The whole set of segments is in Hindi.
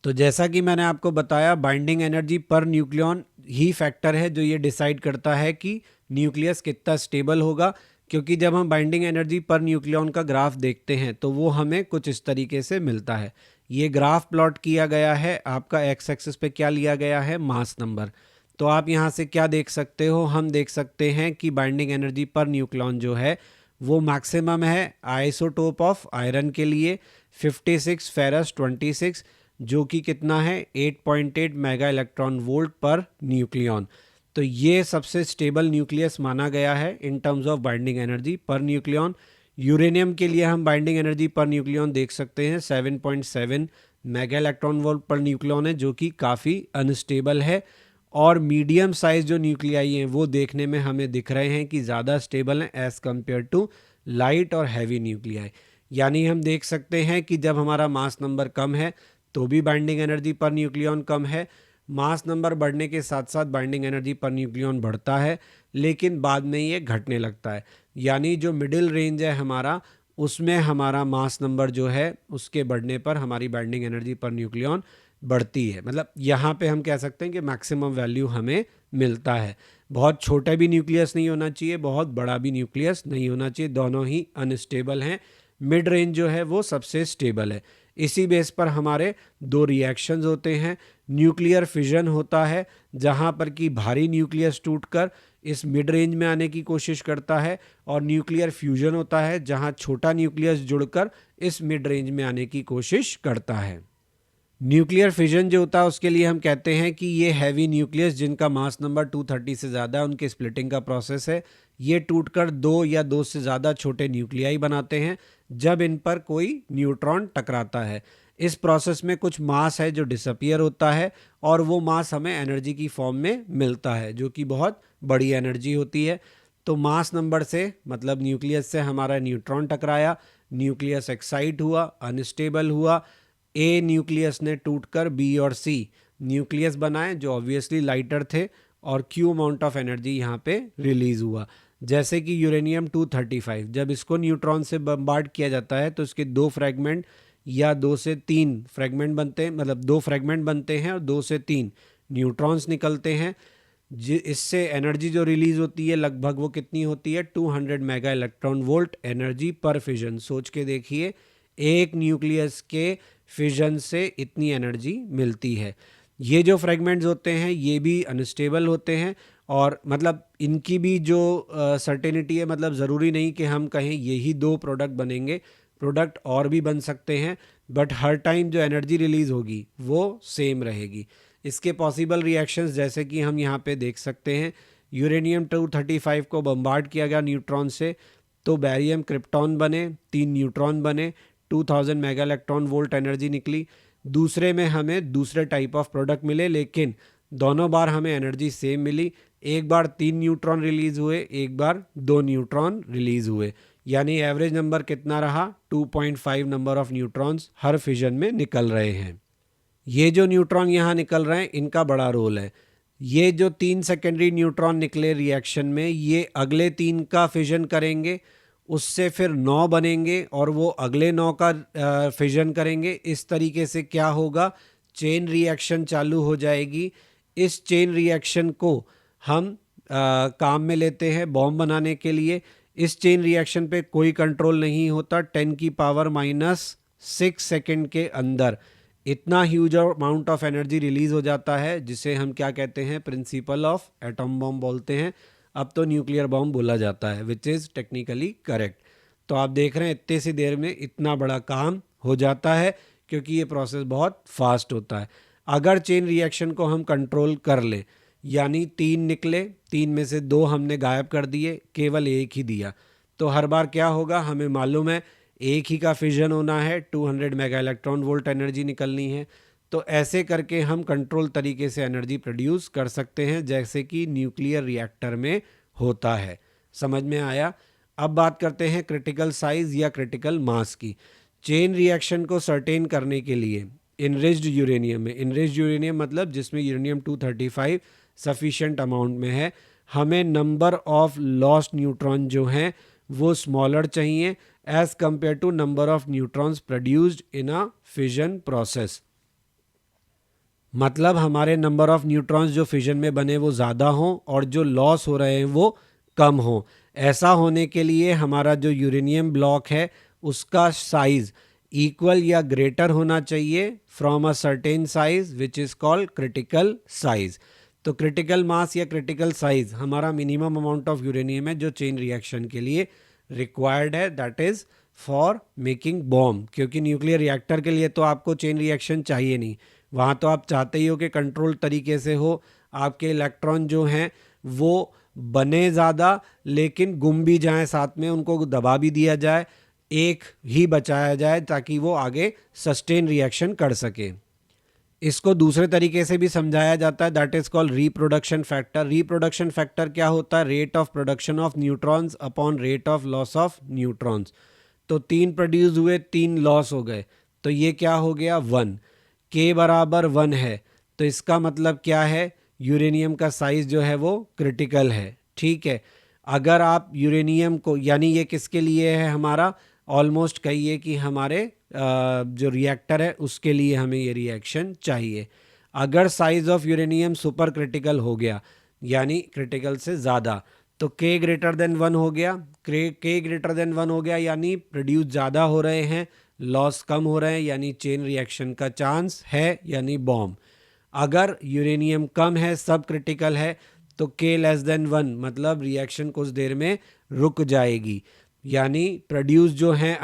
तो जैसा कि मैंने आपको बताया, बाइंडिंग एनर्जी पर न्यूक्लियॉन ही फैक्टर है जो ये डिसाइड करता है कि न्यूक्लियस कितना स्टेबल होगा। क्योंकि जब हम बाइंडिंग एनर्जी पर न्यूक्लियॉन का ग्राफ देखते हैं तो वो हमें कुछ इस तरीके से मिलता है। ये ग्राफ प्लॉट किया गया है, आपका एक्स एक्सिस पे क्या लिया गया है, मास नंबर। तो आप यहाँ से क्या देख सकते हो, हम देख सकते हैं कि बाइंडिंग एनर्जी पर न्यूक्लियॉन जो है वो मैक्सिमम है आइसोटोप ऑफ आयरन के लिए 56 फेरस 26, जो कि कितना है 8.8 मेगा इलेक्ट्रॉन वोल्ट पर न्यूक्लियॉन। तो ये सबसे स्टेबल न्यूक्लियस माना गया है in terms of binding energy पर न्यूक्लियॉन। यूरेनियम के लिए हम बाइंडिंग एनर्जी पर न्यूक्लियॉन देख सकते हैं 7.7 मेगा इलेक्ट्रॉन वोल्ट पर न्यूक्लियॉन है, जो कि काफ़ी अनस्टेबल है। और मीडियम साइज जो न्यूक्लियाई हैं वो देखने में हमें दिख रहे हैं कि ज़्यादा स्टेबल हैं एज़ कम्पेयर टू लाइट और हैवी न्यूक्लियाई। यानी हम देख सकते हैं कि जब हमारा मास नंबर कम है तो भी बाइंडिंग एनर्जी पर न्यूक्लियॉन कम है। मास नंबर बढ़ने के साथ साथ बाइंडिंग एनर्जी पर न्यूक्लियॉन बढ़ता है, लेकिन बाद में ये घटने लगता है। यानी जो मिडिल रेंज है हमारा, उसमें हमारा मास नंबर जो है उसके बढ़ने पर हमारी बाइंडिंग एनर्जी पर न्यूक्लियॉन बढ़ती है। मतलब यहाँ पे हम कह सकते हैं कि मैक्सिमम वैल्यू हमें मिलता है। बहुत छोटा भी न्यूक्लियस नहीं होना चाहिए, बहुत बड़ा भी न्यूक्लियस नहीं होना चाहिए, दोनों ही अनस्टेबल हैं। मिड रेंज जो है वो सबसे स्टेबल है। इसी बेस पर हमारे दो रिएक्शंस होते हैं। न्यूक्लियर फिजन होता है जहाँ पर कि भारी न्यूक्लियस टूटकर इस मिड रेंज में आने की कोशिश करता है, और न्यूक्लियर फ्यूजन होता है जहाँ छोटा न्यूक्लियस जुड़कर इस मिड रेंज में आने की कोशिश करता है। न्यूक्लियर फिजन जो होता है उसके लिए हम कहते हैं कि ये हैवी न्यूक्लियस जिनका मास नंबर 230 से ज़्यादा है उनके स्प्लिटिंग का प्रोसेस है। ये टूटकर दो या दो से ज़्यादा छोटे न्यूक्लियाई बनाते हैं जब इन पर कोई न्यूट्रॉन टकराता है। इस प्रोसेस में कुछ मास है जो डिसअपियर होता है, और वो मास हमें एनर्जी की फॉर्म में मिलता है जो कि बहुत बड़ी एनर्जी होती है। तो मास नंबर से मतलब न्यूक्लियस से हमारा न्यूट्रॉन टकराया, न्यूक्लियस एक्साइट हुआ, अनस्टेबल हुआ, ए न्यूक्लियस ने टूटकर बी और सी न्यूक्लियस बनाए जो ऑब्वियसली लाइटर थे, और क्यू अमाउंट ऑफ एनर्जी यहाँ पे रिलीज हुआ। जैसे कि यूरेनियम 235 जब इसको न्यूट्रॉन से बम्बार्ड किया जाता है तो इसके दो फ्रैगमेंट या दो से तीन फ्रैगमेंट बनते हैं, मतलब दो फ्रैगमेंट बनते हैं और दो से तीन न्यूट्रॉन्स निकलते हैं। इससे एनर्जी जो रिलीज होती है लगभग वो कितनी होती है, 200 मेगा इलेक्ट्रॉन वोल्ट एनर्जी पर फिजन। सोच के देखिए, एक न्यूक्लियस के फिजन से इतनी एनर्जी मिलती है। ये जो फ्रेगमेंट्स होते हैं ये भी अनस्टेबल होते हैं, और मतलब इनकी भी जो सर्टेनिटी है, मतलब ज़रूरी नहीं कि हम कहें यही दो प्रोडक्ट बनेंगे, प्रोडक्ट और भी बन सकते हैं, बट हर टाइम जो एनर्जी रिलीज़ होगी वो सेम रहेगी। इसके पॉसिबल रिएक्शंस जैसे कि हम यहाँ पे देख सकते हैं, यूरेनियम 235 को बम्बार्ड किया गया न्यूट्रॉन से, तो बैरियम क्रिप्टॉन बने, 3 न्यूट्रॉन बने, 2000 मेगा इलेक्ट्रॉन वोल्ट एनर्जी निकली। दूसरे में हमें दूसरे टाइप ऑफ प्रोडक्ट मिले, लेकिन दोनों बार हमें एनर्जी सेम मिली। एक बार 3 न्यूट्रॉन रिलीज हुए, एक बार 2 न्यूट्रॉन रिलीज हुए, यानी एवरेज नंबर कितना रहा, 2.5 number of neutrons her fission में निकल रहे हैं। ये जो न्यूट्रॉन यहाँ निकल रहे हैं इनका बड़ा रोल है। ये जो 3 सेकेंडरी न्यूट्रॉन निकले रिएक्शन में, ये अगले 3 का फिजन करेंगे, उससे फिर 9 बनेंगे और वो अगले 9 का फिजन करेंगे। इस तरीके से क्या होगा, चेन रिएक्शन चालू हो जाएगी। इस चेन रिएक्शन को हम काम में लेते हैं बॉम्ब बनाने के लिए। इस चेन रिएक्शन पे कोई कंट्रोल नहीं होता। 10 की पावर -6 सेकेंड के अंदर इतना huge amount of energy release हो जाता है, जिसे हम क्या कहते हैं, प्रिंसिपल ऑफ एटम बॉम्ब बोलते हैं। अब तो न्यूक्लियर बॉम्ब बोला जाता है, विच इज़ टेक्निकली करेक्ट। तो आप देख रहे हैं इतने सी देर में इतना बड़ा काम हो जाता है, क्योंकि ये प्रोसेस बहुत फास्ट होता है। अगर चेन रिएक्शन को हम कंट्रोल कर ले, यानी 3 निकले, 3 में से 2 हमने गायब कर दिए, केवल एक ही दिया, तो हर बार क्या होगा, हमें मालूम है एक ही का फिजन होना है, 200 मेगा इलेक्ट्रॉन वोल्ट एनर्जी निकलनी है। तो ऐसे करके हम कंट्रोल तरीके से एनर्जी प्रोड्यूस कर सकते हैं, जैसे कि न्यूक्लियर रिएक्टर में होता है। समझ में आया? अब बात करते हैं क्रिटिकल साइज या क्रिटिकल मास की। चेन रिएक्शन को सर्टेन करने के लिए इनरिच्ड यूरेनियम में, इनरिच्ड यूरेनियम मतलब जिसमें यूरेनियम 235 सफिशिएंट अमाउंट में है, हमें नंबर ऑफ लॉस्ट न्यूट्रॉन जो हैं वो स्मॉलर चाहिए as compare to number of neutrons produced in a fission process. मतलब हमारे नंबर ऑफ न्यूट्रॉन्स जो फिजन में बने वो ज़्यादा हों और जो लॉस हो रहे हैं वो कम हों। ऐसा होने के लिए हमारा जो यूरेनियम ब्लॉक है उसका साइज़ इक्वल या ग्रेटर होना चाहिए from a certain size which is called critical size. तो क्रिटिकल मास या क्रिटिकल साइज हमारा मिनिमम अमाउंट ऑफ यूरेनियम है जो चेन रिएक्शन के लिए रिक्वायर्ड है, that is for making bomb. क्योंकि न्यूक्लियर रिएक्टर के लिए तो आपको चेन रिएक्शन चाहिए नहीं, वहाँ तो आप चाहते ही हो कि कंट्रोल तरीके से हो, आपके इलेक्ट्रॉन जो हैं वो बने ज़्यादा लेकिन गुम भी जाएं, साथ में उनको दबा भी दिया जाए, एक ही बचाया जाए ताकि वो आगे सस्टेन रिएक्शन कर सके। इसको दूसरे तरीके से भी समझाया जाता है, that is called reproduction factor. Reproduction factor क्या होता है? Rate of production of neutrons upon rate of loss of neutrons. तो 3 प्रोड्यूस हुए, 3 लॉस हो गए, तो ये क्या हो गया? 1। के बराबर 1 है, तो इसका मतलब क्या है? यूरेनियम का साइज जो है वो क्रिटिकल है। ठीक है, अगर आप यूरेनियम को, यानी ये किसके लिए है? हमारा ऑलमोस्ट कहिए कि हमारे जो रिएक्टर है उसके लिए हमें ये रिएक्शन चाहिए। अगर size of uranium super critical हो गया, यानी क्रिटिकल से ज़्यादा, तो K ग्रेटर देन 1 हो गया। K ग्रेटर देन 1 हो गया यानी प्रोड्यूस ज़्यादा हो रहे हैं, लॉस कम हो रहे हैं, यानी चेन रिएक्शन का चांस है, यानी बॉम्ब। अगर यूरेनियम कम है, सब क्रिटिकल है, तो K लेस देन 1 मतलब रिएक्शन कुछ देर में रुक जाएगी, यानी प्रोड्यूस जो हैं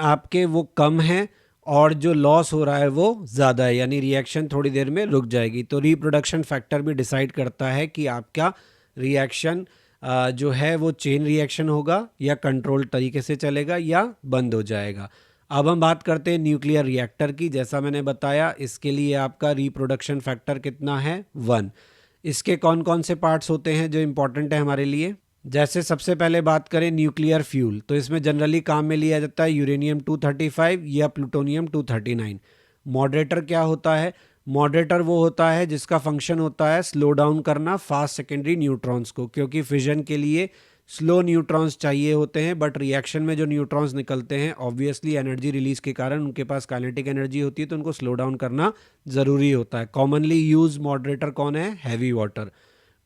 आपके वो कम हैं और जो लॉस हो रहा है वो ज़्यादा है, यानी रिएक्शन थोड़ी देर में रुक जाएगी। तो रिप्रोडक्शन फैक्टर भी डिसाइड करता है कि आपका रिएक्शन जो है वो चेन रिएक्शन होगा या कंट्रोल तरीके से चलेगा या बंद हो जाएगा। अब हम बात करते हैं न्यूक्लियर रिएक्टर की। जैसा मैंने बताया, इसके लिए आपका रिप्रोडक्शन फैक्टर कितना है? 1। इसके कौन कौन से पार्ट्स होते हैं जो इम्पोर्टेंट है हमारे लिए? जैसे सबसे पहले बात करें न्यूक्लियर फ्यूल, तो इसमें जनरली काम में लिया जाता है यूरेनियम 235 या प्लूटोनियम 239। मॉडरेटर क्या होता है? मॉडरेटर वो होता है जिसका फंक्शन होता है स्लो डाउन करना फास्ट सेकेंडरी न्यूट्रॉन्स को, क्योंकि फिजन के लिए स्लो न्यूट्रॉन्स चाहिए होते हैं, बट रिएक्शन में जो न्यूट्रॉन्स निकलते हैं ऑब्वियसली एनर्जी रिलीज के कारण उनके पास काइनेटिक एनर्जी होती है, तो उनको स्लो डाउन करना ज़रूरी होता है। कॉमनली यूज मॉडरेटर कौन है? Heavy water.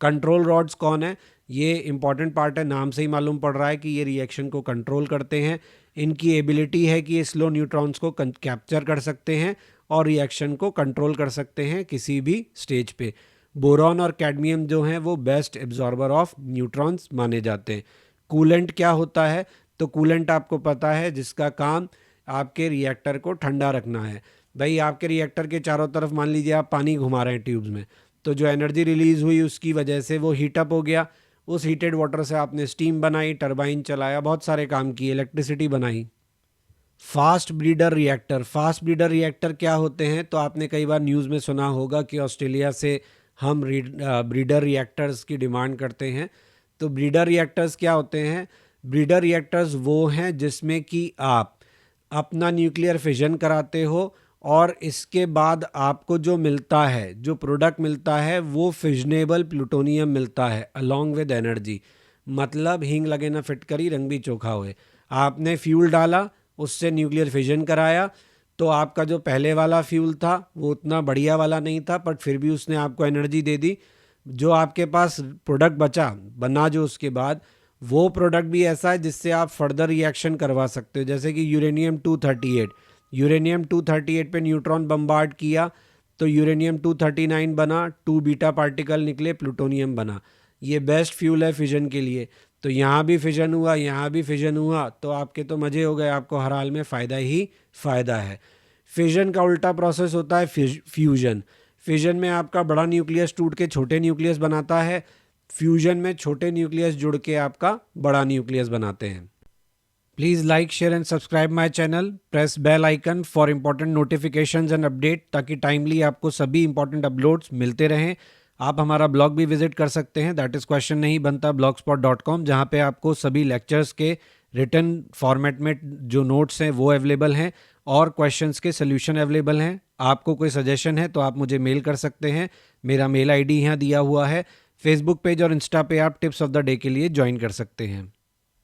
कंट्रोल रॉड्स कौन है? ये इंपॉर्टेंट पार्ट है, नाम से ही मालूम पड़ रहा है कि ये रिएक्शन को कंट्रोल करते हैं। इनकी एबिलिटी है कि ये स्लो न्यूट्रॉन्स को कैप्चर कर सकते हैं और रिएक्शन को कंट्रोल कर सकते हैं किसी भी स्टेज पे। बोरॉन और कैडमियम जो हैं वो बेस्ट एब्जॉर्बर ऑफ न्यूट्रॉन्स माने जाते हैं। कूलेंट क्या होता है? तो कूलेंट आपको पता है जिसका काम आपके रिएक्टर को ठंडा रखना है। भाई आपके रिएक्टर के चारों तरफ मान लीजिए आप पानी घुमा रहे हैं ट्यूब्स में, तो जो एनर्जी रिलीज हुई उसकी वजह से वो हीटअप हो गया, उस हीटेड वाटर से आपने स्टीम बनाई, टरबाइन चलाया, बहुत सारे काम किए, इलेक्ट्रिसिटी बनाई। Fast breeder reactor, fast breeder reactor क्या होते हैं? तो आपने कई बार न्यूज़ में सुना होगा कि ऑस्ट्रेलिया से हम ब्रीडर रिएक्टर्स की डिमांड करते हैं। तो ब्रीडर रिएक्टर्स क्या होते हैं? ब्रीडर रिएक्टर्स वो हैं जिसमें कि आप अपना न्यूक्लियर फिजन कराते हो और इसके बाद आपको जो मिलता है, जो प्रोडक्ट मिलता है वो फिजनेबल प्लूटोनियम मिलता है अलॉन्ग विद एनर्जी। मतलब हींग लगे ना फिटकरी, रंग भी चोखा हुए। आपने फ्यूल डाला, उससे न्यूक्लियर फिजन कराया, तो आपका जो पहले वाला फ्यूल था वो उतना बढ़िया वाला नहीं था, बट फिर भी उसने आपको एनर्जी दे दी। जो आपके पास प्रोडक्ट बचा बना जो उसके बाद, वो प्रोडक्ट भी ऐसा है जिससे आप फर्दर रिएक्शन करवा सकते हो। जैसे कि यूरेनियम 238, यूरेनियम 238 पे न्यूट्रॉन बम्बार्ड किया तो यूरेनियम 239 बना, 2 बीटा पार्टिकल निकले, प्लूटोनियम बना। ये बेस्ट फ्यूल है फिजन के लिए। तो यहाँ भी फिजन हुआ, यहाँ भी फिजन हुआ, तो आपके तो मज़े हो गए, आपको हर हाल में फ़ायदा ही फ़ायदा है। फिजन का उल्टा प्रोसेस होता है फ्यूजन। फिजन में आपका बड़ा न्यूक्लियस टूट के छोटे न्यूक्लियस बनाता है, फ्यूजन में छोटे न्यूक्लियस जुड़ के आपका बड़ा न्यूक्लियस बनाते हैं। Please like, share and subscribe my channel. Press bell icon for important notifications and update, ताकि टाइमली आपको सभी इंपॉर्टेंट अपलोड्स मिलते रहें। आप हमारा ब्लॉग भी विजिट कर सकते हैं, दैट इज़ क्वेश्चन नहीं बनता blogspot.com, जहाँ पे आपको सभी लेक्चर्स के रिटन फॉर्मेट में जो नोट्स हैं वो अवेलेबल हैं और क्वेश्चंस के सोल्यूशन अवेलेबल हैं। आपको कोई सजेशन है तो आप मुझे मेल कर सकते हैं, मेरा मेल आईडी यहाँ दिया हुआ है। फेसबुक पेज और इंस्टा पे आप टिप्स ऑफ द डे के लिए ज्वाइन कर सकते हैं।